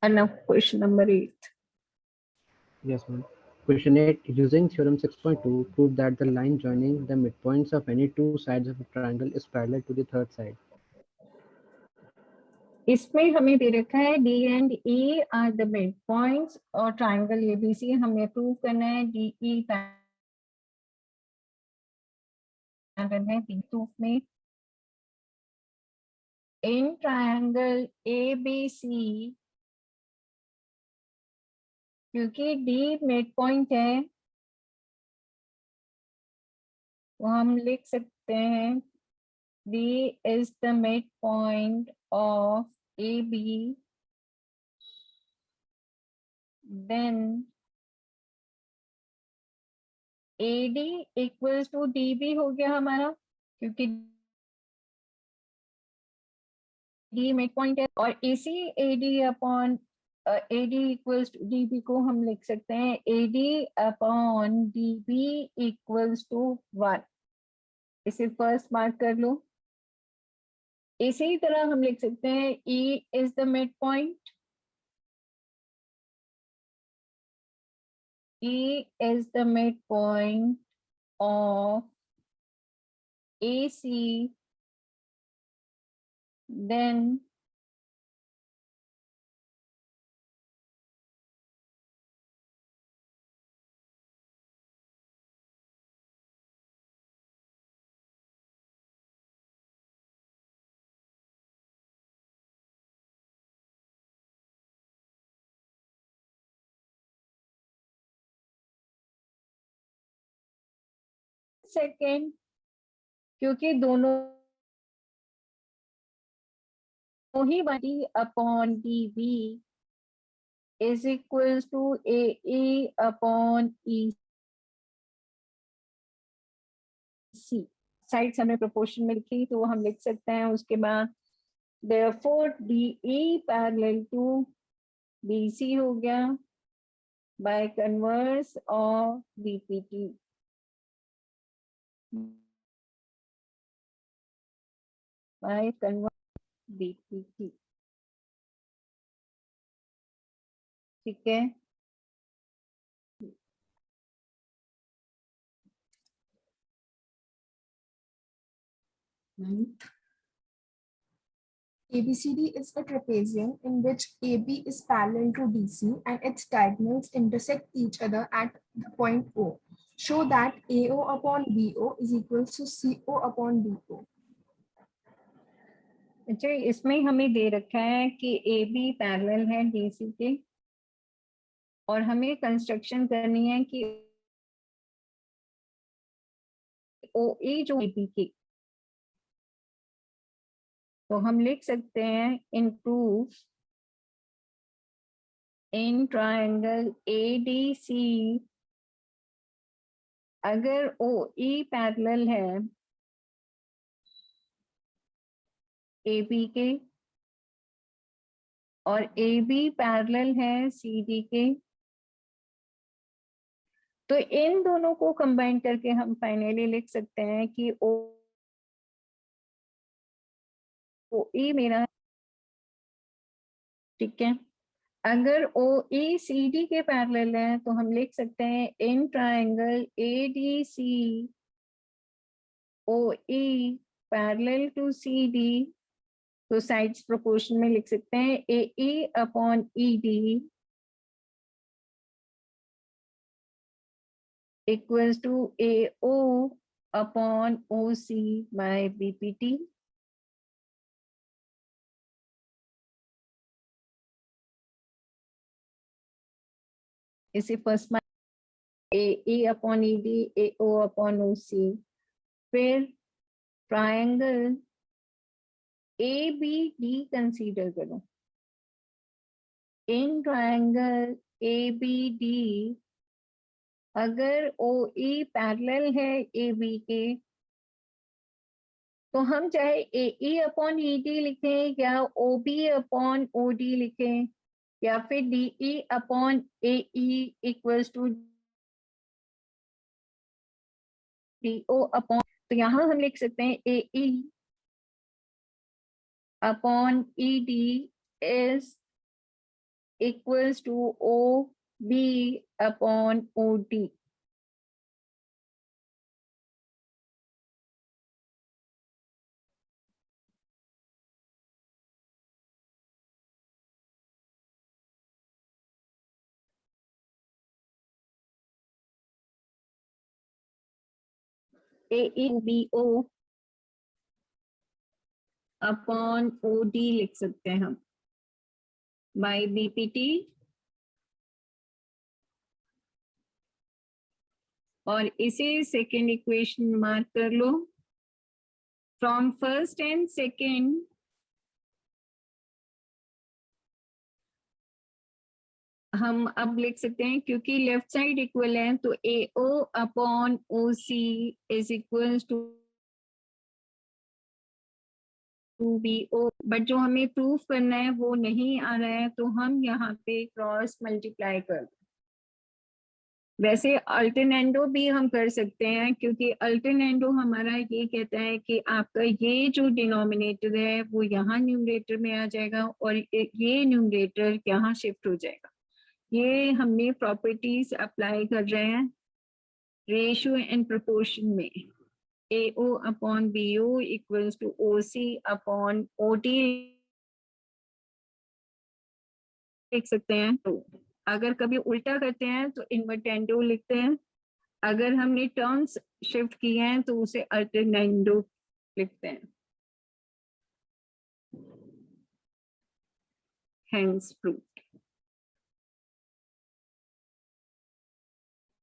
And now question number 8. Yes, ma'am. Question 8. Using theorem 6.2, prove that the line joining the midpoints of any two sides of a triangle is parallel to the third side. इसमें हमें दे रखा है D and E R the midpoints और triangle ABC हमें prove करना है D E parallel है बी प्रूफ में इन ट्राइंगल एबीसी क्योंकि डी मिड पॉइंट है तो हम लिख सकते हैं D is the mid point of A B then A D equals to D B हो गया हमारा क्योंकि डी मिड पॉइंट है और इसी A D upon A D equals to D B को हम लिख सकते हैं A D upon D B equals to 1। इसे फर्स्ट मार्क कर लो। इसी तरह हम लिख सकते हैं E इज द मिड पॉइंट, E is the midpoint of AC, then second क्योंकि दोनों ही बड़ी upon D B is equal to A upon E C. Sides हमने प्रोपोर्शन में लिखी तो हम लिख सकते हैं उसके बाद therefore DE parallel to BC हो गया by converse of BPT। By converse BPT, ठीक है। ABCD is a trapezium in which AB is parallel to DC and its diagonals intersect each other at the point O. Show that AO upon BO is equal to CO upon DO. अच्छा, इसमें हमें दे रखा है कि AB parallel है DC के और हमें कंस्ट्रक्शन करनी है कि OE जो AB की, तो हम लिख सकते हैं इन प्रूफ इन ट्रायंगल ADC अगर OE पैरेलल है AB के और AB पैरेलल है CD के, तो इन दोनों को कंबाइन करके हम फाइनली लिख सकते हैं कि OE मेरा, ठीक है। अगर OE CD के पैरेलल है तो हम लिख सकते हैं in triangle ADC OE parallel to CD, तो साइड्स प्रोपोर्शन में लिख सकते हैं AE upon ED equals to AO upon OC by BPT। इसे फर्स्ट में AE upon ED AO upon OC, फिर ट्रायंगल ABD कंसीडर करो। इन ट्रायंगल ABD अगर OE पैरेलल है AB के तो हम चाहे AE अपॉन ED लिखें या OB अपॉन OD लिखें या फिर DE upon AE equals to DO upon, तो यहाँ हम लिख सकते हैं AE upon ED is equals to OB upon OD. AEBO upon OD लिख सकते हैं हम बाय BPT, और इसे सेकेंड इक्वेशन मार्क कर लो. फ्रॉम फर्स्ट एंड सेकेंड हम अब लिख सकते हैं, क्योंकि लेफ्ट साइड इक्वल है तो AO upon OC is equal to BO, but जो हमें प्रूफ करना है वो नहीं आ रहा है, तो हम यहाँ पे क्रॉस मल्टीप्लाई कर दें. वैसे अल्टरनेंडो भी हम कर सकते हैं, क्योंकि अल्टरनेंडो हमारा ये कहता है कि आपका ये जो डिनोमिनेटर है वो यहाँ न्यूमरेटर में आ जाएगा और ये न्यूमरेटर यहाँ शिफ्ट हो जाएगा. ये हमने प्रॉपर्टीज अप्लाई कर रहे हैं रेशियो एंड प्रोपोर्शन में. AO upon BO equals to OC upon OD लिख सकते हैं. तो अगर कभी उल्टा करते हैं तो इन्वर्टेंडो लिखते हैं, अगर हमने टर्म्स शिफ्ट किए हैं तो उसे अल्टरनेंडो लिखते हैं. Hence proof.